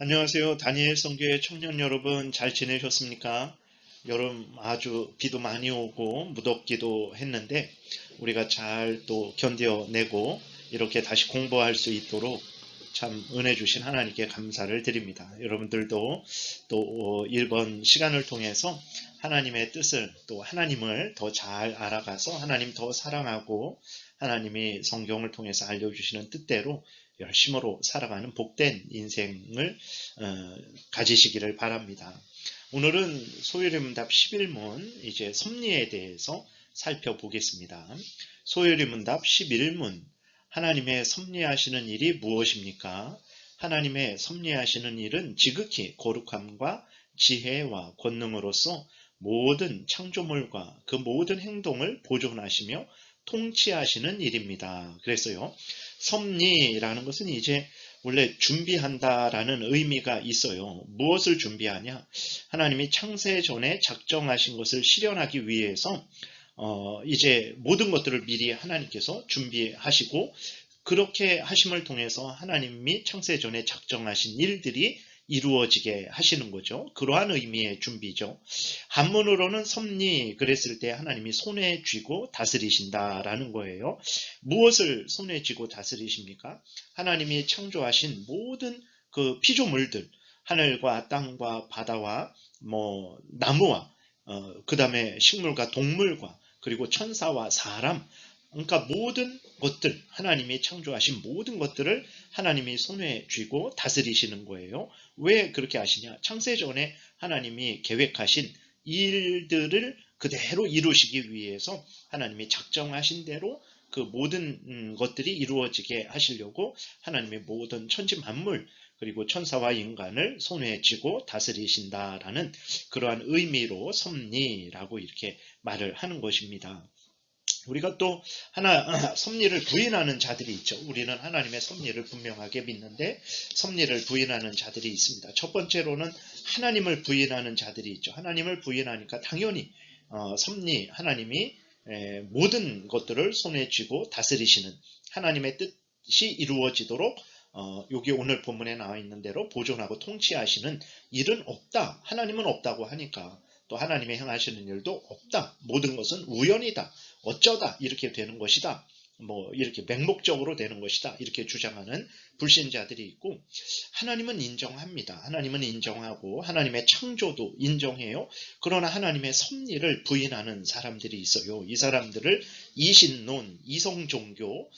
안녕하세요. 다니엘 성교회 청년 여러분 잘 지내셨습니까? 여름 아주 비도 많이 오고 무덥기도 했는데 우리가 잘 또 견뎌내고 이렇게 다시 공부할 수 있도록 참 은혜 주신 하나님께 감사를 드립니다. 여러분들도 또 이번 시간을 통해서 하나님의 뜻을 또 하나님을 더 잘 알아가서 하나님 더 사랑하고 하나님이 성경을 통해서 알려주시는 뜻대로 열심으로 살아가는 복된 인생을 가지시기를 바랍니다. 오늘은 소요리문답 11문 이제 섭리에 대해서 살펴보겠습니다. 소요리문답 11문 하나님의 섭리하시는 일이 무엇입니까? 하나님의 섭리하시는 일은 지극히 거룩함과 지혜와 권능으로서 모든 창조물과 그 모든 행동을 보존하시며 통치하시는 일입니다. 그래서요, 섭리라는 것은 이제 원래 준비한다라는 의미가 있어요. 무엇을 준비하냐? 하나님이 창세 전에 작정하신 것을 실현하기 위해서 이제 모든 것들을 미리 하나님께서 준비하시고 그렇게 하심을 통해서 하나님이 창세 전에 작정하신 일들이 이루어지게 하시는 거죠. 그러한 의미의 준비죠. 한문으로는 섭리 그랬을 때 하나님이 손에 쥐고 다스리신다라는 거예요. 무엇을 손에 쥐고 다스리십니까? 하나님이 창조하신 모든 그 피조물들, 하늘과 땅과 바다와 나무와 그 다음에 식물과 동물과 그리고 천사와 사람, 그러니까 모든 것들, 하나님이 창조하신 모든 것들을 하나님이 손에 쥐고 다스리시는 거예요. 왜 그렇게 하시냐? 창세전에 하나님이 계획하신 일들을 그대로 이루시기 위해서 하나님이 작정하신 대로 그 모든 것들이 이루어지게 하시려고 하나님의 모든 천지 만물 그리고 천사와 인간을 손에 쥐고 다스리신다라는 그러한 의미로 섭리라고 이렇게 말을 하는 것입니다. 우리가 또 섭리를 부인하는 자들이 있죠. 우리는 하나님의 섭리를 분명하게 믿는데 섭리를 부인하는 자들이 있습니다. 첫 번째로는 하나님을 부인하는 자들이 있죠. 하나님을 부인하니까 당연히 섭리, 하나님이 모든 것들을 손에 쥐고 다스리시는 하나님의 뜻이 이루어지도록 여기 오늘 본문에 나와 있는 대로 보존하고 통치하시는 일은 없다. 하나님은 없다고 하니까 또 하나님의 행하시는 일도 없다. 모든 것은 우연이다. 어쩌다 이렇게 되는 것이다. 이렇게 맹목적으로 되는 것이다. 이렇게 주장하는 불신자들이 있고 하나님은 인정합니다. 하나님은 인정하고 하나님의 창조도 인정해요. 그러나 하나님의 섭리를 부인하는 사람들이 있어요. 이 사람들을 이신론, 이성종교,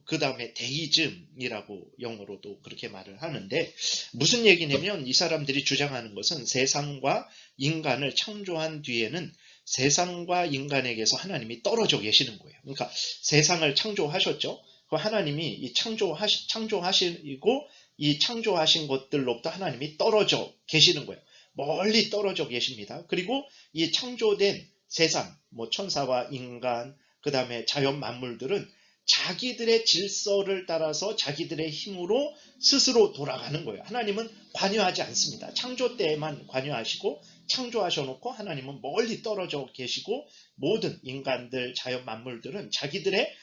그 다음에 데이즘이라고 영어로도 그렇게 말을 하는데 무슨 얘기냐면 이 사람들이 주장하는 것은 세상과 인간을 창조한 뒤에는 세상과 인간에게서 하나님이 떨어져 계시는 거예요. 그러니까 세상을 창조하셨죠. 그 하나님이 이 창조하시고 이 창조하신 것들로부터 하나님이 떨어져 계시는 거예요. 멀리 떨어져 계십니다. 그리고 이 창조된 세상, 천사와 인간, 그 다음에 자연 만물들은 자기들의 질서를 따라서 자기들의 힘으로 스스로 돌아가는 거예요. 하나님은 관여하지 않습니다. 창조 때에만 관여하시고 창조하셔놓고 하나님은 멀리 떨어져 계시고 모든 인간들, 자연 만물들은 자기들의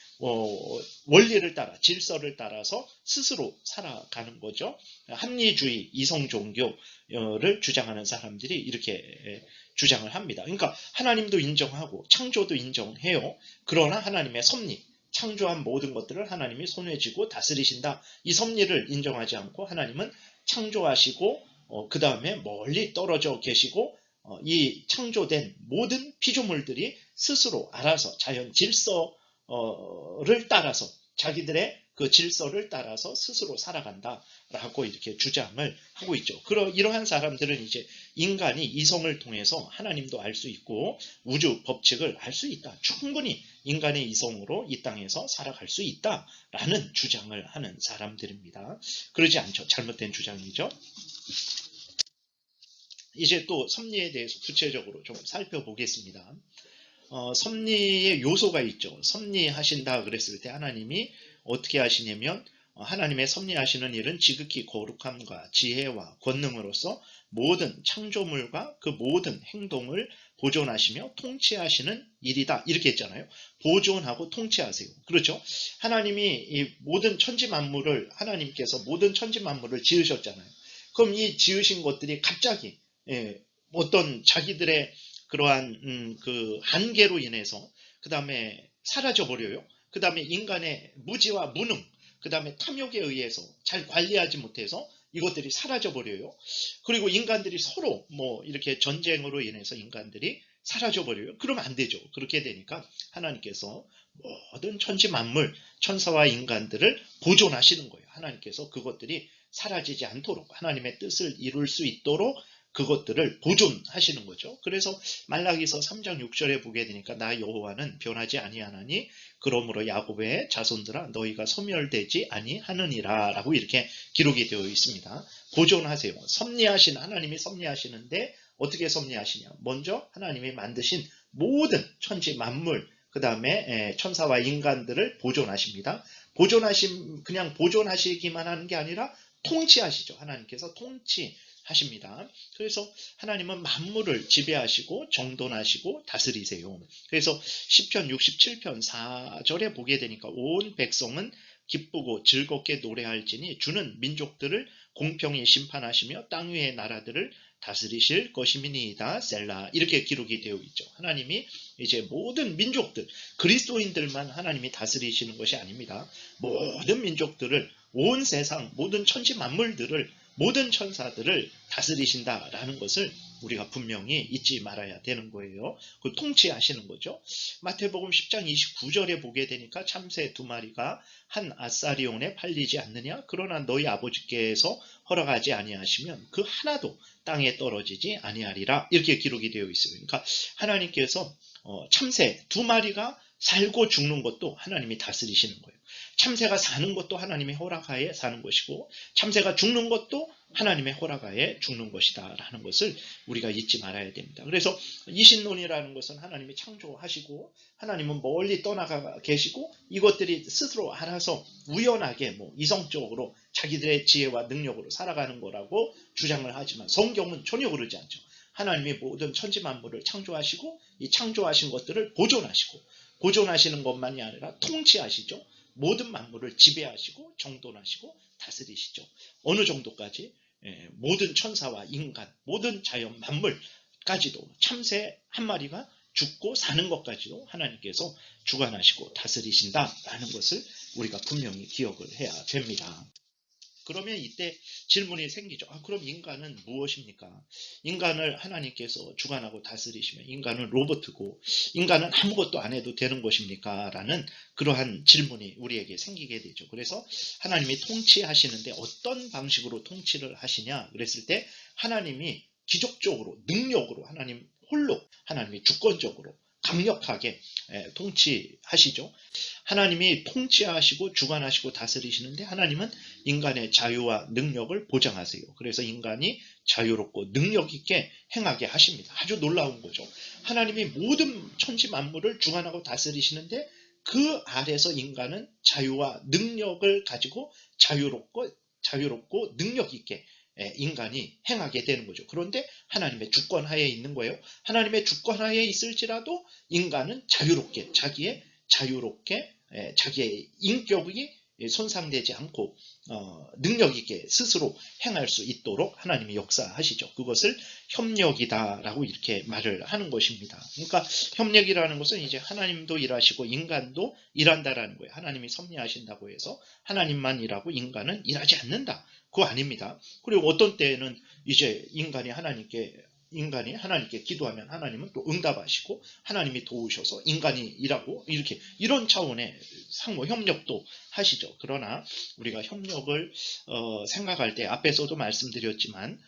원리를 따라 질서를 따라서 스스로 살아가는 거죠. 합리주의, 이성종교를 주장하는 사람들이 이렇게 주장을 합니다. 그러니까 하나님도 인정하고 창조도 인정해요. 그러나 하나님의 섭리, 창조한 모든 것들을 하나님이 손에 쥐고 다스리신다. 이 섭리를 인정하지 않고 하나님은 창조하시고 그 다음에 멀리 떨어져 계시고 이 창조된 모든 피조물들이 스스로 알아서 자연 질서를 따라서 자기들의 그 질서를 따라서 스스로 살아간다라고 이렇게 주장을 하고 있죠. 이러한 사람들은 이제 인간이 이성을 통해서 하나님도 알 수 있고 우주 법칙을 알 수 있다. 충분히 인간의 이성으로 이 땅에서 살아갈 수 있다라는 주장을 하는 사람들입니다. 그러지 않죠. 잘못된 주장이죠. 이제 또 섭리에 대해서 구체적으로 좀 살펴보겠습니다. 섭리의 요소가 있죠. 섭리하신다 그랬을 때 하나님이 어떻게 하시냐면 하나님의 섭리하시는 일은 지극히 거룩함과 지혜와 권능으로서 모든 창조물과 그 모든 행동을 보존하시며 통치하시는 일이다. 이렇게 했잖아요. 보존하고 통치하세요. 그렇죠? 하나님이 이 모든 천지 만물을 하나님께서 모든 천지 만물을 지으셨잖아요. 그럼 이 지으신 것들이 갑자기 어떤 자기들의 그러한 그 한계로 인해서 그 다음에 사라져 버려요. 그 다음에 인간의 무지와 무능, 그 다음에 탐욕에 의해서 잘 관리하지 못해서 이것들이 사라져 버려요. 그리고 인간들이 서로 뭐 이렇게 전쟁으로 인해서 인간들이 사라져 버려요. 그러면 안 되죠. 그렇게 되니까 하나님께서 모든 천지 만물, 천사와 인간들을 보존하시는 거예요. 하나님께서 그것들이 사라지지 않도록 하나님의 뜻을 이룰 수 있도록 그것들을 보존하시는 거죠. 그래서 말라기서 3장 6절에 보게 되니까 나 여호와는 변하지 아니하나니 그러므로 야곱의 자손들아 너희가 소멸되지 아니하느니라 라고 이렇게 기록이 되어 있습니다. 보존하세요. 섭리하신 하나님이 섭리하시는데 어떻게 섭리하시냐? 먼저 하나님이 만드신 모든 천지 만물 그 다음에 천사와 인간들을 보존하십니다. 그냥 보존하시기만 하는 게 아니라 통치하시죠. 하나님께서 통치하십니다. 그래서 하나님은 만물을 지배하시고 정돈하시고 다스리세요. 그래서 시편 67편 4절에 보게 되니까 온 백성은 기쁘고 즐겁게 노래할지니 주는 민족들을 공평히 심판하시며 땅 위의 나라들을 다스리실 것이니이다. 셀라 이렇게 기록이 되어 있죠. 하나님이 이제 모든 민족들 그리스도인들만 하나님이 다스리시는 것이 아닙니다. 모든 민족들을 온 세상 모든 천지 만물들을 모든 천사들을 다스리신다라는 것을 우리가 분명히 잊지 말아야 되는 거예요. 그 통치하시는 거죠. 마태복음 10장 29절에 보게 되니까 참새 2마리가 한 아사리온에 팔리지 않느냐? 그러나 너희 아버지께서 허락하지 아니하시면 그 하나도 땅에 떨어지지 아니하리라. 이렇게 기록이 되어 있어요. 그러니까 하나님께서 참새 2마리가 살고 죽는 것도 하나님이 다스리시는 거예요. 참새가 사는 것도 하나님의 허락하에 사는 것이고 참새가 죽는 것도 하나님의 허락하에 죽는 것이다 라는 것을 우리가 잊지 말아야 됩니다. 그래서 이신론이라는 것은 하나님이 창조하시고 하나님은 멀리 떠나가 계시고 이것들이 스스로 알아서 우연하게 이성적으로 자기들의 지혜와 능력으로 살아가는 거라고 주장을 하지만 성경은 전혀 그러지 않죠. 하나님이 모든 천지 만물을 창조하시고 이 창조하신 것들을 보존하시는 것만이 아니라 통치하시죠. 모든 만물을 지배하시고 정돈하시고 다스리시죠. 어느 정도까지? 모든 천사와 인간, 모든 자연 만물까지도 참새 한 마리가 죽고 사는 것까지도 하나님께서 주관하시고 다스리신다라는 것을 우리가 분명히 기억을 해야 됩니다. 그러면 이때 질문이 생기죠. 그럼 인간은 무엇입니까? 인간을 하나님께서 주관하고 다스리시면 인간은 로봇이고 인간은 아무것도 안 해도 되는 것입니까? 라는 그러한 질문이 우리에게 생기게 되죠. 그래서 하나님이 통치하시는데 어떤 방식으로 통치를 하시냐? 그랬을 때 하나님이 기적적으로 능력으로 하나님 홀로 하나님이 주권적으로 강력하게 통치하시죠. 하나님이 통치하시고 주관하시고 다스리시는데 하나님은 인간의 자유와 능력을 보장하세요. 그래서 인간이 자유롭고 능력 있게 행하게 하십니다. 아주 놀라운 거죠. 하나님이 모든 천지 만물을 주관하고 다스리시는데 그 아래서 인간은 자유와 능력을 가지고 자유롭고 능력 있게 인간이 행하게 되는 거죠. 그런데 하나님의 주권하에 있는 거예요. 하나님의 주권하에 있을지라도 인간은 자기의 인격이 손상되지 않고 능력 있게 스스로 행할 수 있도록 하나님이 역사하시죠. 그것을 협력이다라고 이렇게 말을 하는 것입니다. 그러니까 협력이라는 것은 이제 하나님도 일하시고 인간도 일한다라는 거예요. 하나님이 섭리하신다고 해서 하나님만 일하고 인간은 일하지 않는다. 그거 아닙니다. 그리고 어떤 때에는 이제 인간이 하나님께 기도하면 하나님은 또 응답하시고 하나님이 도우셔서 인간이 일하고 이런 차원의 상호 협력도 하시죠. 그러나 우리가 협력을 생각할 때 앞에서도 말씀드렸지만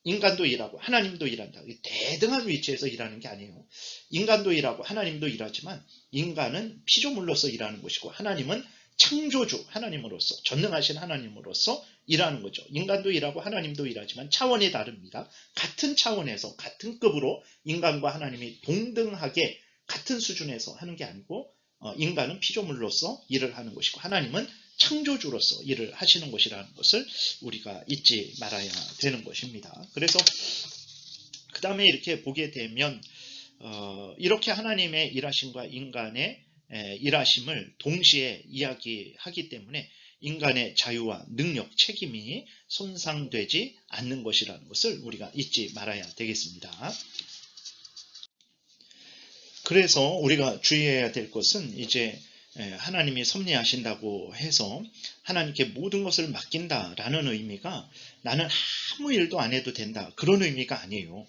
인간도 일하고 하나님도 일한다. 대등한 위치에서 일하는 게 아니에요. 인간도 일하고 하나님도 일하지만 인간은 피조물로서 일하는 것이고 하나님은 창조주 하나님으로서 전능하신 하나님으로서 일하는 거죠. 인간도 일하고 하나님도 일하지만 차원이 다릅니다. 같은 차원에서 같은 급으로 인간과 하나님이 동등하게 같은 수준에서 하는 게 아니고 인간은 피조물로서 일을 하는 것이고 하나님은 창조주로서 일을 하시는 것이라는 것을 우리가 잊지 말아야 되는 것입니다. 그래서 그 다음에 이렇게 보게 되면 이렇게 하나님의 일하심과 인간의 일하심을 동시에 이야기하기 때문에 인간의 자유와 능력, 책임이 손상되지 않는 것이라는 것을 우리가 잊지 말아야 되겠습니다. 그래서 우리가 주의해야 될 것은 이제 하나님이 섭리하신다고 해서 하나님께 모든 것을 맡긴다라는 의미가 나는 아무 일도 안 해도 된다, 그런 의미가 아니에요.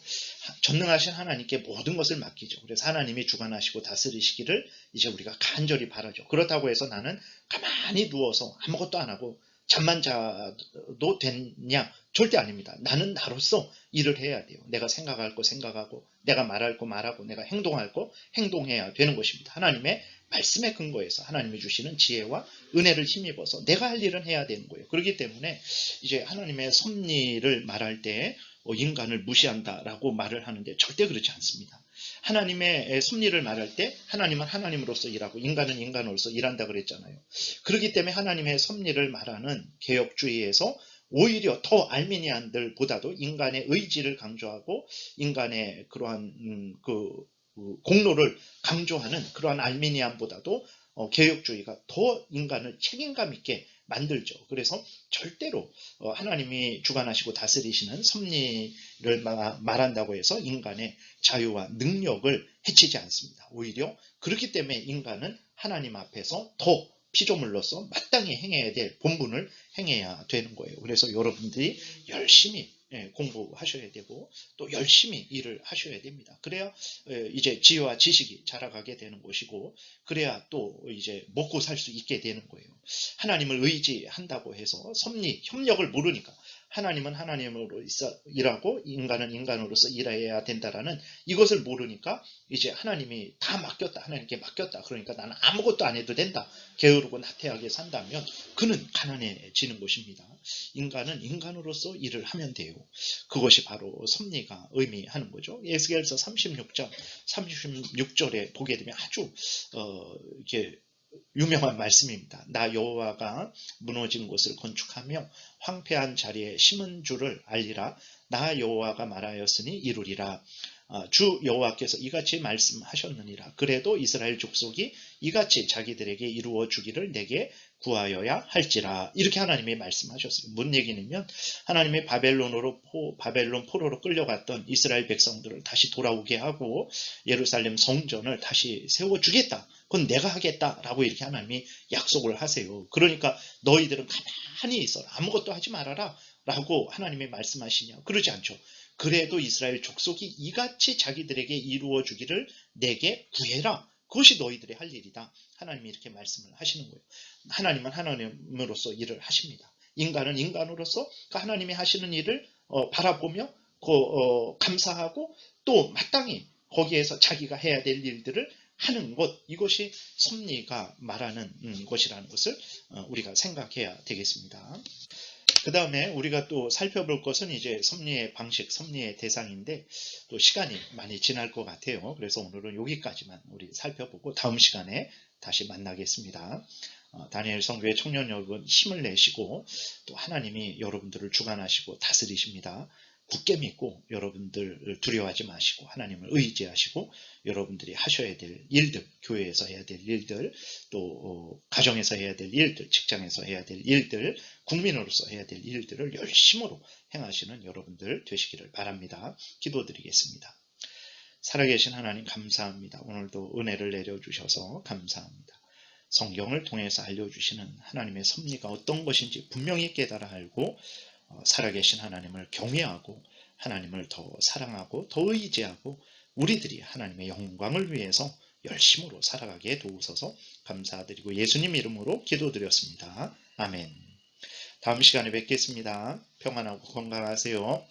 전능하신 하나님께 모든 것을 맡기죠. 그래서 하나님이 주관하시고 다스리시기를 이제 우리가 간절히 바라죠. 그렇다고 해서 나는 가만히 누워서 아무것도 안 하고 잠만 자도 되냐? 절대 아닙니다. 나는 나로서 일을 해야 돼요. 내가 생각할 거 생각하고, 내가 말할 거 말하고, 내가 행동할 거 행동해야 되는 것입니다. 하나님의 말씀에 근거해서 하나님이 주시는 지혜와 은혜를 힘입어서 내가 할 일은 해야 되는 거예요. 그렇기 때문에 이제 하나님의 섭리를 말할 때 인간을 무시한다라고 말을 하는데 절대 그렇지 않습니다. 하나님의 섭리를 말할 때 하나님은 하나님으로서 일하고 인간은 인간으로서 일한다 그랬잖아요. 그렇기 때문에 하나님의 섭리를 말하는 개혁주의에서 오히려 더 알미니안들보다도 인간의 의지를 강조하고 인간의 그러한 공로를 강조하는 그러한 알미니안보다도 개혁주의가 더 인간을 책임감 있게 만들죠. 그래서 절대로 하나님이 주관하시고 다스리시는 섭리를 말한다고 해서 인간의 자유와 능력을 해치지 않습니다. 오히려 그렇기 때문에 인간은 하나님 앞에서 더 피조물로서 마땅히 행해야 될 본분을 행해야 되는 거예요. 그래서 여러분들이 열심히 공부하셔야 되고 또 열심히 일을 하셔야 됩니다. 그래야 이제 지혜와 지식이 자라가게 되는 것이고, 그래야 또 이제 먹고 살 수 있게 되는 거예요. 하나님을 의지한다고 해서 섭리, 협력을 모르니까 하나님은 하나님으로 일하고 인간은 인간으로서 일해야 된다라는 이것을 모르니까 이제 하나님이 다 맡겼다, 하나님께 맡겼다, 그러니까 나는 아무것도 안 해도 된다, 게으르고 나태하게 산다면 그는 가난해지는 것입니다. 인간은 인간으로서 일을 하면 돼요. 그것이 바로 섭리가 의미하는 거죠. 에스겔서 36장 36절에 보게 되면 아주 이렇게 유명한 말씀입니다. 나 여호와가 무너진 곳을 건축하며 황폐한 자리에 심은 줄을 알리라. 나 여호와가 말하였으니 이루리라. 주 여호와께서 이같이 말씀하셨느니라. 그래도 이스라엘 족속이 이같이 자기들에게 이루어 주기를 내게 구하여야 할지라. 이렇게 하나님이 말씀하셨어요. 뭔 얘기냐면 하나님이 바벨론 포로로 끌려갔던 이스라엘 백성들을 다시 돌아오게 하고 예루살렘 성전을 다시 세워주겠다, 그건 내가 하겠다라고 이렇게 하나님이 약속을 하세요. 그러니까 너희들은 가만히 있어라, 아무것도 하지 말아라 라고 하나님이 말씀하시냐? 그러지 않죠. 그래도 이스라엘 족속이 이같이 자기들에게 이루어 주기를 내게 구해라, 그것이 너희들의 할 일이다, 하나님이 이렇게 말씀을 하시는 거예요. 하나님은 하나님으로서 일을 하십니다. 인간은 인간으로서 하나님이 하시는 일을 바라보며 감사하고 또 마땅히 거기에서 자기가 해야 될 일들을 하는 것, 이것이 섭리가 말하는 것이라는 것을 우리가 생각해야 되겠습니다. 그 다음에 우리가 또 살펴볼 것은 이제 섭리의 방식, 섭리의 대상인데 또 시간이 많이 지날 것 같아요. 그래서 오늘은 여기까지만 우리 살펴보고 다음 시간에 다시 만나겠습니다. 다니엘 성교회 청년 여러분, 힘을 내시고 또 하나님이 여러분들을 주관하시고 다스리십니다. 굳게 믿고 여러분들 두려워하지 마시고 하나님을 의지하시고 여러분들이 하셔야 될 일들, 교회에서 해야 될 일들, 또 가정에서 해야 될 일들, 직장에서 해야 될 일들, 국민으로서 해야 될 일들을 열심으로 행하시는 여러분들 되시기를 바랍니다. 기도드리겠습니다. 살아계신 하나님 감사합니다. 오늘도 은혜를 내려주셔서 감사합니다. 성경을 통해서 알려주시는 하나님의 섭리가 어떤 것인지 분명히 깨달아 알고 살아계신 하나님을 경외하고 하나님을 더 사랑하고 더 의지하고 우리들이 하나님의 영광을 위해서 열심으로 살아가게 도우소서. 감사드리고 예수님 이름으로 기도드렸습니다. 아멘. 다음 시간에 뵙겠습니다. 평안하고 건강하세요.